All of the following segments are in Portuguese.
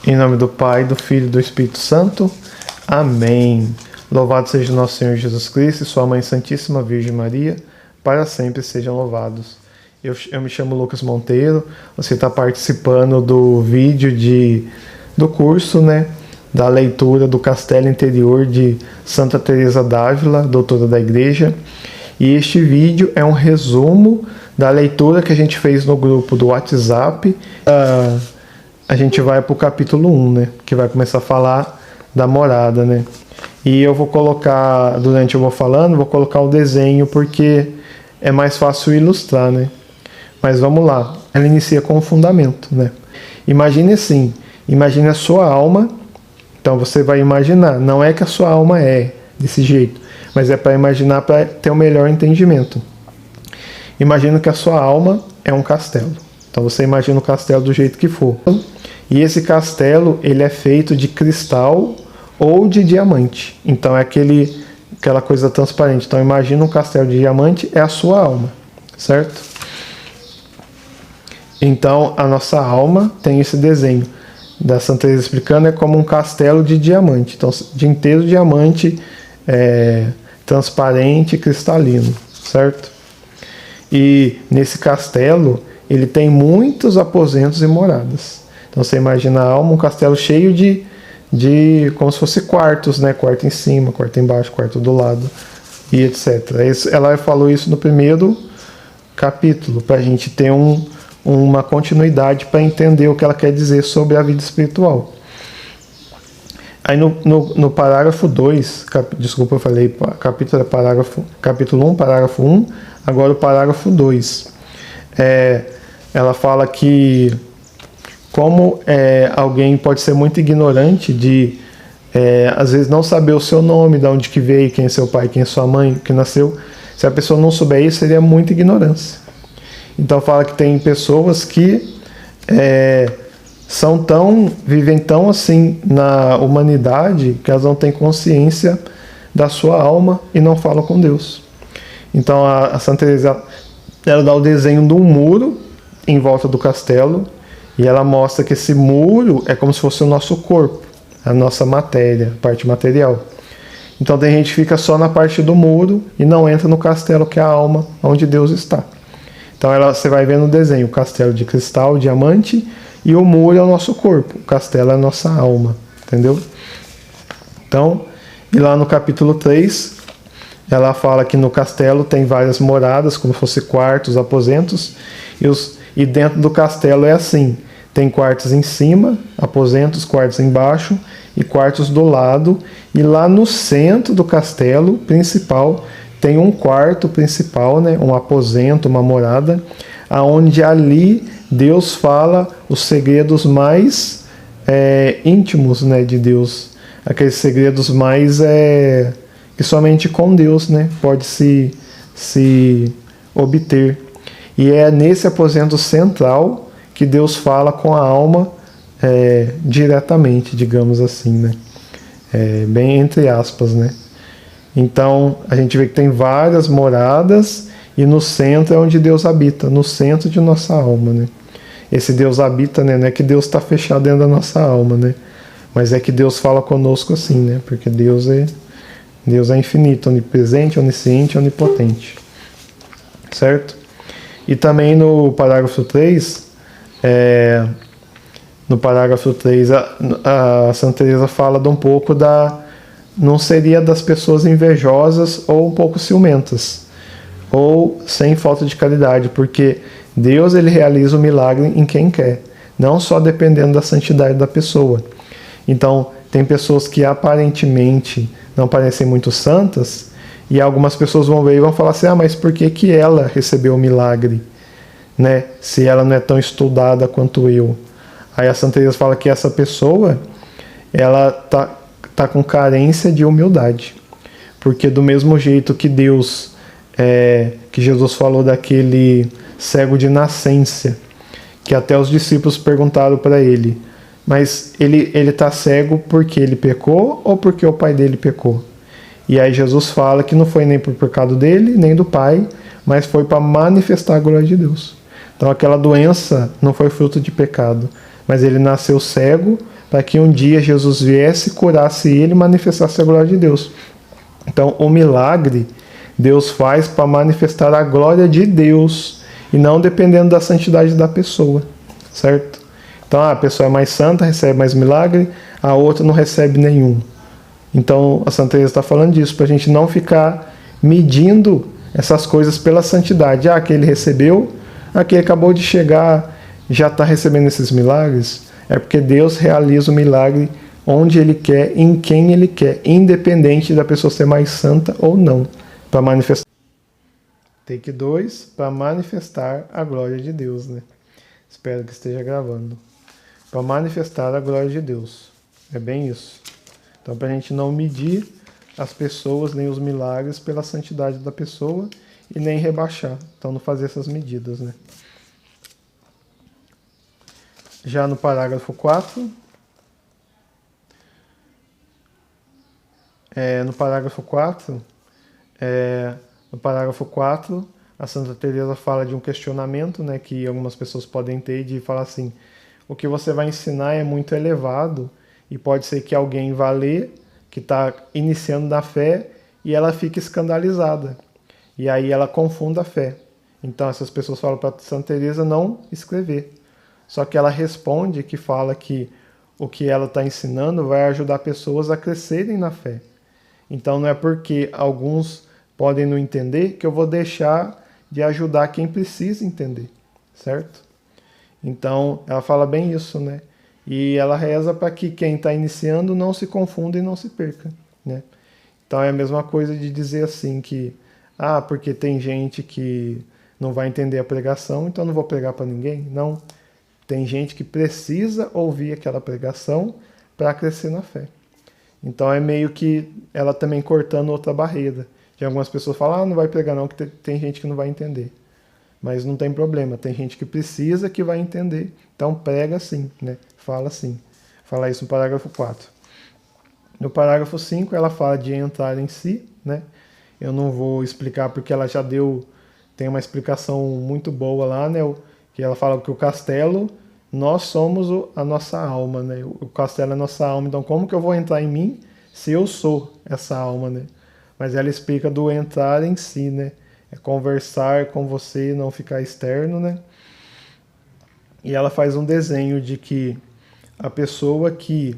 Em nome do Pai, do Filho e do Espírito Santo. Amém. Louvado seja o nosso Senhor Jesus Cristo e sua Mãe Santíssima Virgem Maria, para sempre sejam louvados. Eu me chamo Lucas Monteiro, você está participando do vídeo do curso, da leitura do Castelo Interior de Santa Teresa d'Ávila, doutora da Igreja. E este vídeo é um resumo da leitura que a gente fez no grupo do WhatsApp. A gente vai para o capítulo 1, que vai começar a falar da morada, E eu vou colocar, durante eu vou falando, vou colocar o desenho porque é mais fácil ilustrar, Mas vamos lá. Ela inicia com o fundamento, Imagine assim, imagine a sua alma. Então você vai imaginar, não é que a sua alma é desse jeito, mas é para imaginar para ter um melhor entendimento. Imagina que a sua alma é um castelo. Então você imagina o castelo do jeito que for. E esse castelo, ele é feito de cristal ou de diamante. Então é aquela coisa transparente. Então imagina um castelo de diamante, é a sua alma, certo? Então a nossa alma tem esse desenho da Santa Teresa explicando, é como um castelo de diamante. Então de inteiro diamante, transparente e cristalino, certo? E nesse castelo ele tem muitos aposentos e moradas. Então você imagina a alma, um castelo cheio de como se fosse quartos, quarto em cima, quarto embaixo, quarto do lado e etc. Ela falou isso no primeiro capítulo, para a gente ter uma continuidade para entender o que ela quer dizer sobre a vida espiritual. Aí no parágrafo 2, desculpa, eu falei, capítulo 1, parágrafo 1, agora o parágrafo 2. Ela fala que como alguém pode ser muito ignorante de, às vezes, não saber o seu nome, de onde que veio, quem é seu pai, quem é sua mãe, que nasceu. Se a pessoa não souber isso, seria muita ignorância. Então fala que tem pessoas que vivem tão assim na humanidade que elas não têm consciência da sua alma e não falam com Deus. Então a Santa Teresa, ela dá o desenho de um muro em volta do castelo e ela mostra que esse muro é como se fosse o nosso corpo, a nossa matéria, a parte material. Então tem gente que fica só na parte do muro e não entra no castelo, que é a alma, onde Deus está. Então você vai ver no desenho o castelo de cristal, diamante, e o muro é o nosso corpo, o castelo é a nossa alma, entendeu? Então, e lá no capítulo 3, ela fala que no castelo tem várias moradas, como se fossem quartos, aposentos, e dentro do castelo é assim, tem quartos em cima, aposentos, quartos embaixo e quartos do lado, e lá no centro do castelo principal tem um quarto principal, um aposento, uma morada, aonde ali Deus fala os segredos mais íntimos, de Deus, aqueles segredos mais que somente com Deus, pode se obter. E é nesse aposento central que Deus fala com a alma diretamente, digamos assim, bem entre aspas, Então a gente vê que tem várias moradas e no centro é onde Deus habita, no centro de nossa alma, Esse Deus habita, não é que Deus está fechado dentro da nossa alma, Mas é que Deus fala conosco assim, Porque Deus é infinito, onipresente, onisciente, onipotente, certo? E também no parágrafo 3, a Santa Teresa fala de um pouco não seria das pessoas invejosas ou um pouco ciumentas, ou sem falta de caridade, porque Deus ele realiza o milagre em quem quer, não só dependendo da santidade da pessoa. Então, tem pessoas que aparentemente não parecem muito santas, e algumas pessoas vão ver e vão falar assim, mas por que ela recebeu o milagre? Se ela não é tão estudada quanto eu. Aí a Santa Teresa fala que essa pessoa, ela tá com carência de humildade. Porque do mesmo jeito que Deus, que Jesus falou daquele cego de nascença, que até os discípulos perguntaram para ele, mas ele está cego porque ele pecou ou porque o pai dele pecou? E aí Jesus fala que não foi nem por pecado dele, nem do pai, mas foi para manifestar a glória de Deus. Então aquela doença não foi fruto de pecado, mas ele nasceu cego para que um dia Jesus viesse, curasse ele e manifestasse a glória de Deus. Então, o milagre Deus faz para manifestar a glória de Deus e não dependendo da santidade da pessoa, certo? Então, a pessoa é mais santa, recebe mais milagre, a outra não recebe nenhum. Então, a Santa Teresa está falando disso, para a gente não ficar medindo essas coisas pela santidade. Ah, aquele recebeu, aquele acabou de chegar, já está recebendo esses milagres. É porque Deus realiza o milagre onde Ele quer, em quem Ele quer, independente da pessoa ser mais santa ou não, para manifestar. Take 2, para manifestar a glória de Deus, né? Espero que esteja gravando. Para manifestar a glória de Deus. É bem isso. Então, para a gente não medir as pessoas nem os milagres pela santidade da pessoa e nem rebaixar. Então, não fazer essas medidas, né? Já no parágrafo 4, no parágrafo 4, a Santa Teresa fala de um questionamento, né, que algumas pessoas podem ter, de falar assim: o que você vai ensinar é muito elevado e pode ser que alguém vá ler, que está iniciando na fé, e ela fique escandalizada. E aí ela confunda a fé. Então essas pessoas falam para Santa Teresa não escrever. Só que ela responde, que fala que o que ela está ensinando vai ajudar pessoas a crescerem na fé. Então não é porque alguns podem não entender que eu vou deixar de ajudar quem precisa entender, certo? Então ela fala bem isso, né? E ela reza para que quem está iniciando não se confunda e não se perca, né? Então é a mesma coisa de dizer assim que, porque tem gente que não vai entender a pregação, então não vou pregar para ninguém. Não. Tem gente que precisa ouvir aquela pregação para crescer na fé. Então é meio que ela também cortando outra barreira. De algumas pessoas falam, não vai pregar não, que tem gente que não vai entender. Mas não tem problema, tem gente que precisa, que vai entender. Então prega sim, né? Fala sim. Fala isso no parágrafo 4. No parágrafo 5 ela fala de entrar em si, né? Eu não vou explicar porque ela já tem uma explicação muito boa lá, né? Que ela fala que o castelo, nós somos a nossa alma, né? O castelo é a nossa alma, então como que eu vou entrar em mim se eu sou essa alma, né? Mas ela explica do entrar em si, né? É conversar com você, não ficar externo, né? E ela faz um desenho de que a pessoa que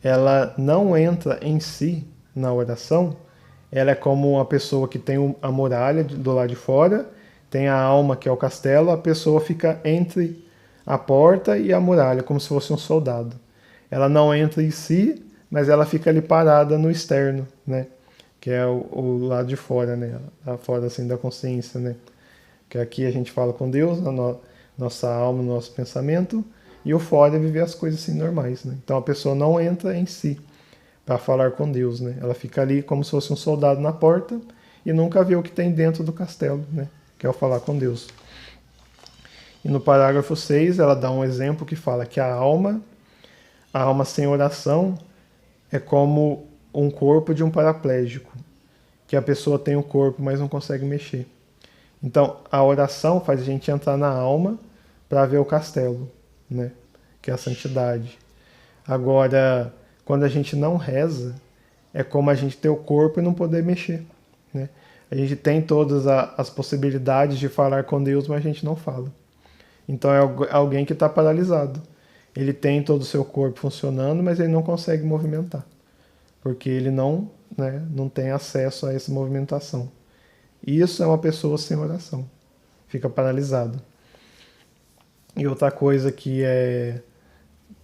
ela não entra em si na oração, ela é como uma pessoa que tem a muralha do lado de fora, tem a alma que é o castelo, a pessoa fica entre a porta e a muralha, como se fosse um soldado. Ela não entra em si, mas ela fica ali parada no externo, né? Que é o lado de fora, né? Lá fora assim da consciência, né? Que aqui a gente fala com Deus, na nossa alma, no nosso pensamento, e o fora é viver as coisas assim normais, né? Então a pessoa não entra em si para falar com Deus, né? Ela fica ali como se fosse um soldado na porta e nunca vê o que tem dentro do castelo, né? Que é o falar com Deus. E no parágrafo 6 ela dá um exemplo que fala que a alma sem oração é como um corpo de um paraplégico, que a pessoa tem o corpo, mas não consegue mexer. Então, a oração faz a gente entrar na alma para ver o castelo, né? Que é a santidade. Agora, quando a gente não reza, é como a gente ter o corpo e não poder mexer, né? A gente tem todas as possibilidades de falar com Deus, mas a gente não fala. Então, é alguém que está paralisado. Ele tem todo o seu corpo funcionando, mas ele não consegue movimentar, porque ele não tem acesso a essa movimentação. Isso é uma pessoa sem oração, fica paralisado. E outra coisa que é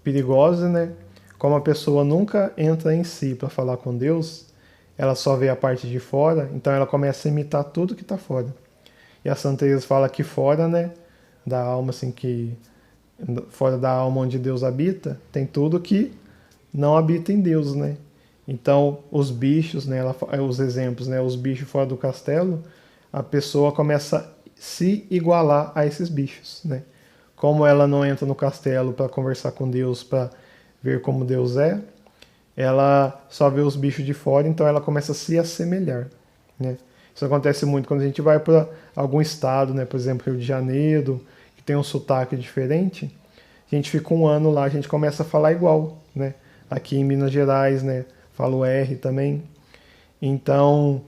perigosa, né? Como a pessoa nunca entra em si para falar com Deus, ela só vê a parte de fora, então ela começa a imitar tudo que está fora. E a Santa Teresa fala que fora, né, da alma, assim, que fora da alma onde Deus habita, tem tudo que não habita em Deus, né? Então, os bichos, né, os exemplos, né, os bichos fora do castelo, a pessoa começa a se igualar a esses bichos, né? Como ela não entra no castelo para conversar com Deus, para ver como Deus é, ela só vê os bichos de fora, então ela começa a se assemelhar, né? Isso acontece muito quando a gente vai para algum estado, né, por exemplo, Rio de Janeiro, que tem um sotaque diferente. a gente fica um ano lá, a gente começa a falar igual, né? Aqui em Minas Gerais, né? Falo R também. Então,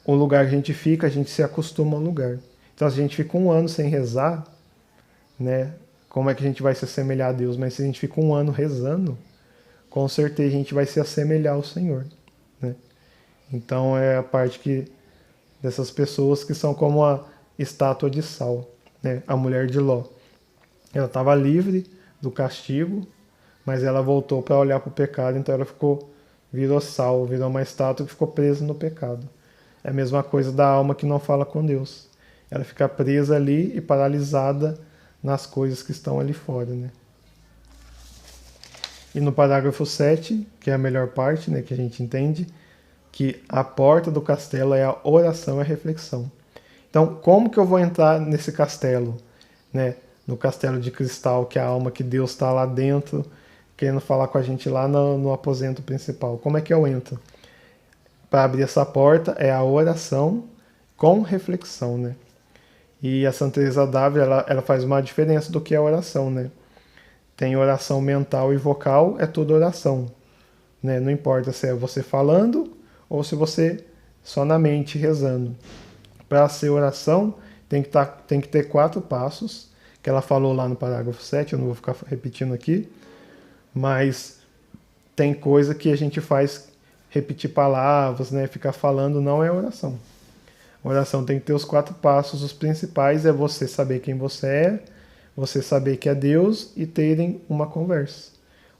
o lugar que a gente fica, a gente se acostuma ao lugar. Então, se a gente fica um ano sem rezar, né? Como é que a gente vai se assemelhar a Deus? Mas se a gente fica um ano rezando, com certeza a gente vai se assemelhar ao Senhor, né? Então, é a parte que dessas pessoas que são como a estátua de sal, né? A mulher de Ló. Ela estava livre do castigo, mas ela voltou para olhar para o pecado, então ela virou sal, virou uma estátua que ficou presa no pecado. É a mesma coisa da alma que não fala com Deus. Ela fica presa ali e paralisada nas coisas que estão ali fora, né? E no parágrafo 7, que é a melhor parte, né, que a gente entende, que a porta do castelo é a oração e a reflexão. Então, como que eu vou entrar nesse castelo, né? No castelo de cristal, que é a alma que Deus está lá dentro, querendo falar com a gente lá no aposento principal. Como é que eu entro? Para abrir essa porta é a oração com reflexão, né? E a Santa Teresa d'Ávila, ela faz uma diferença do que é oração, né? Tem oração mental e vocal, é tudo oração, né? Não importa se é você falando ou se você só na mente rezando. Para ser oração, tem que ter 4 passos, que ela falou lá no parágrafo 7, eu não vou ficar repetindo aqui, mas tem coisa que a gente faz repetir palavras, né? Ficar falando não é oração. A oração tem que ter os 4 passos, os principais é você saber quem você é, você saber que é Deus e terem uma conversa.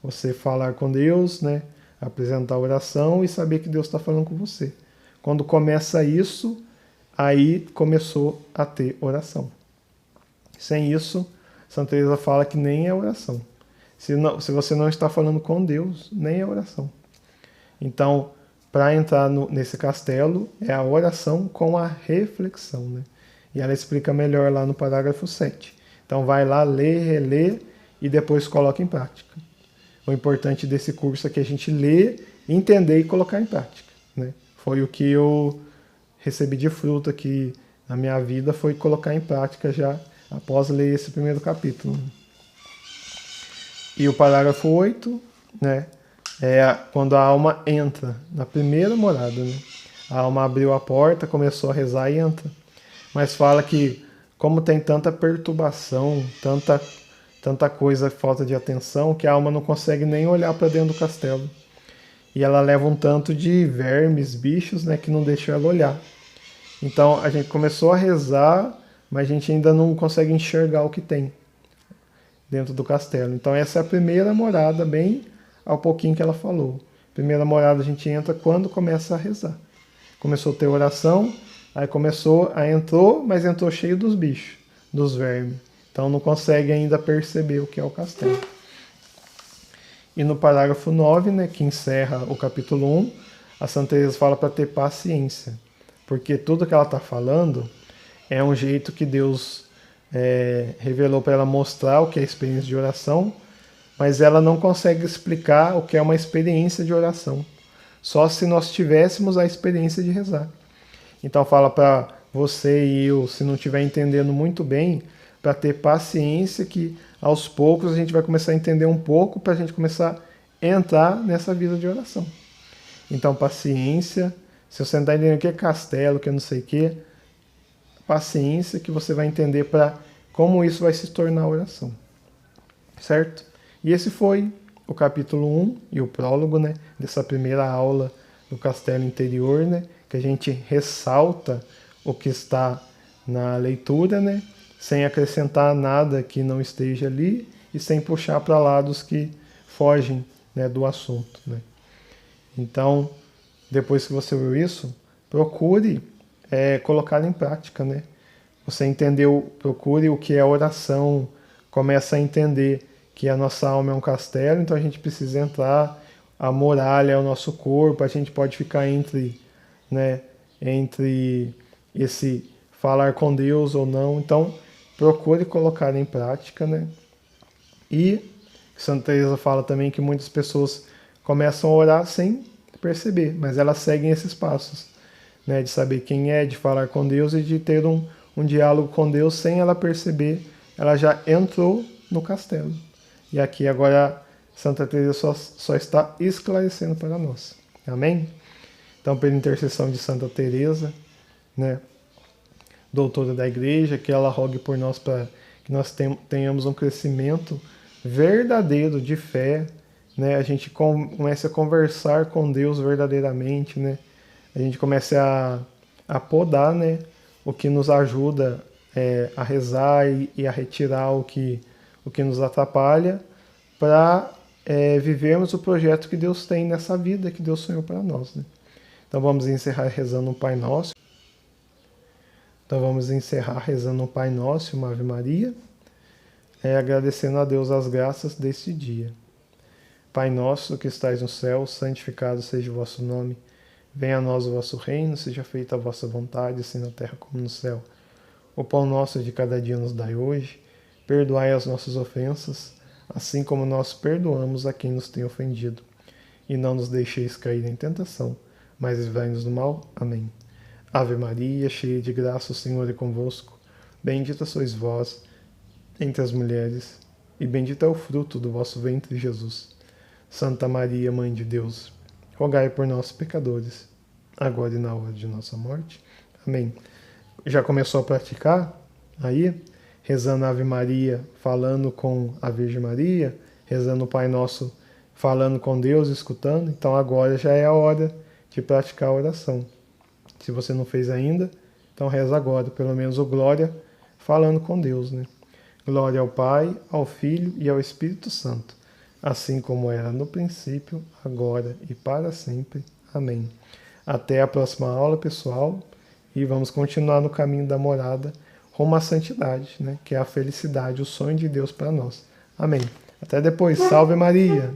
Você falar com Deus, né? Apresentar a oração e saber que Deus está falando com você. Quando começa isso, aí começou a ter oração. Sem isso, Santa Teresa fala que nem é oração. Se você não está falando com Deus, nem é oração. Então, para entrar nesse castelo, é a oração com a reflexão, né? E ela explica melhor lá no parágrafo 7. Então, vai lá, lê, relê e depois coloca em prática. O importante desse curso é que a gente lê, entender e colocar em prática, né? Foi o que eu recebi de fruto aqui na minha vida, foi colocar em prática já após ler esse primeiro capítulo. E o parágrafo 8, né, é quando a alma entra na primeira morada, né? A alma abriu a porta, começou a rezar e entra. Mas fala que como tem tanta perturbação, tanta coisa, falta de atenção, que a alma não consegue nem olhar para dentro do castelo. E ela leva um tanto de vermes, bichos, né, que não deixam ela olhar. Então a gente começou a rezar, mas a gente ainda não consegue enxergar o que tem dentro do castelo. Então essa é a primeira morada, bem ao pouquinho que ela falou. Primeira morada a gente entra quando começa a rezar. Começou a ter oração, aí entrou, mas entrou cheio dos bichos, dos vermes. Então não consegue ainda perceber o que é o castelo. E no parágrafo 9, né, que encerra o capítulo 1, a Santa Teresa fala para ter paciência. Porque tudo que ela está falando é um jeito que Deus revelou para ela mostrar o que é a experiência de oração, mas ela não consegue explicar o que é uma experiência de oração. Só se nós tivéssemos a experiência de rezar. Então fala para você e eu, se não estiver entendendo muito bem, para ter paciência que aos poucos a gente vai começar a entender um pouco para a gente começar a entrar nessa vida de oração. Então paciência, se você não está entendendo o que é castelo, o que é não sei o que, paciência que você vai entender para como isso vai se tornar oração. Certo? E esse foi o capítulo 1 e o prólogo, né, dessa primeira aula do Castelo Interior, né, que a gente ressalta o que está na leitura, né, sem acrescentar nada que não esteja ali e sem puxar para lados que fogem, né, do assunto, né. Então, depois que você viu isso, procure colocar em prática, né. Você entendeu, procure o que é oração, começa a entender que a nossa alma é um castelo, então a gente precisa entrar, a muralha é o nosso corpo, a gente pode ficar entre esse falar com Deus ou não, então procure colocar em prática, né? E Santa Teresa fala também que muitas pessoas começam a orar sem perceber, mas elas seguem esses passos, né? De saber quem é, de falar com Deus e de ter um diálogo com Deus sem ela perceber, ela já entrou no castelo. E aqui agora Santa Teresa só está esclarecendo para nós. Amém? Então, pela intercessão de Santa Teresa, né, doutora da Igreja, que ela rogue por nós para que nós tenhamos um crescimento verdadeiro de fé, né? A gente comece a conversar com Deus verdadeiramente, né? A gente comece a podar, né, o que nos ajuda a rezar e a retirar o que nos atrapalha, para vivermos o projeto que Deus tem nessa vida, que Deus sonhou para nós, né? Então vamos encerrar rezando um Pai Nosso. Então vamos encerrar rezando um Pai Nosso e uma Ave Maria, agradecendo a Deus as graças deste dia. Pai nosso que estais no céu, santificado seja o vosso nome. Venha a nós o vosso reino, seja feita a vossa vontade, assim na terra como no céu. O pão nosso de cada dia nos dai hoje. Perdoai as nossas ofensas, assim como nós perdoamos a quem nos tem ofendido. E não nos deixeis cair em tentação, mas livrai-nos do mal. Amém. Ave Maria, cheia de graça, o Senhor é convosco. Bendita sois vós entre as mulheres, e bendito é o fruto do vosso ventre, Jesus. Santa Maria, Mãe de Deus, rogai por nós, pecadores, agora e na hora de nossa morte. Amém. Já começou a praticar? Aí, rezando a Ave Maria, falando com a Virgem Maria, rezando o Pai Nosso, falando com Deus, escutando. Então agora já é a hora de praticar a oração. Se você não fez ainda, então reza agora, pelo menos o Glória, falando com Deus, né? Glória ao Pai, ao Filho e ao Espírito Santo, assim como era no princípio, agora e para sempre. Amém. Até a próxima aula, pessoal, e vamos continuar no caminho da morada rumo à santidade, né? Que é a felicidade, o sonho de Deus para nós. Amém. Até depois. Salve Maria!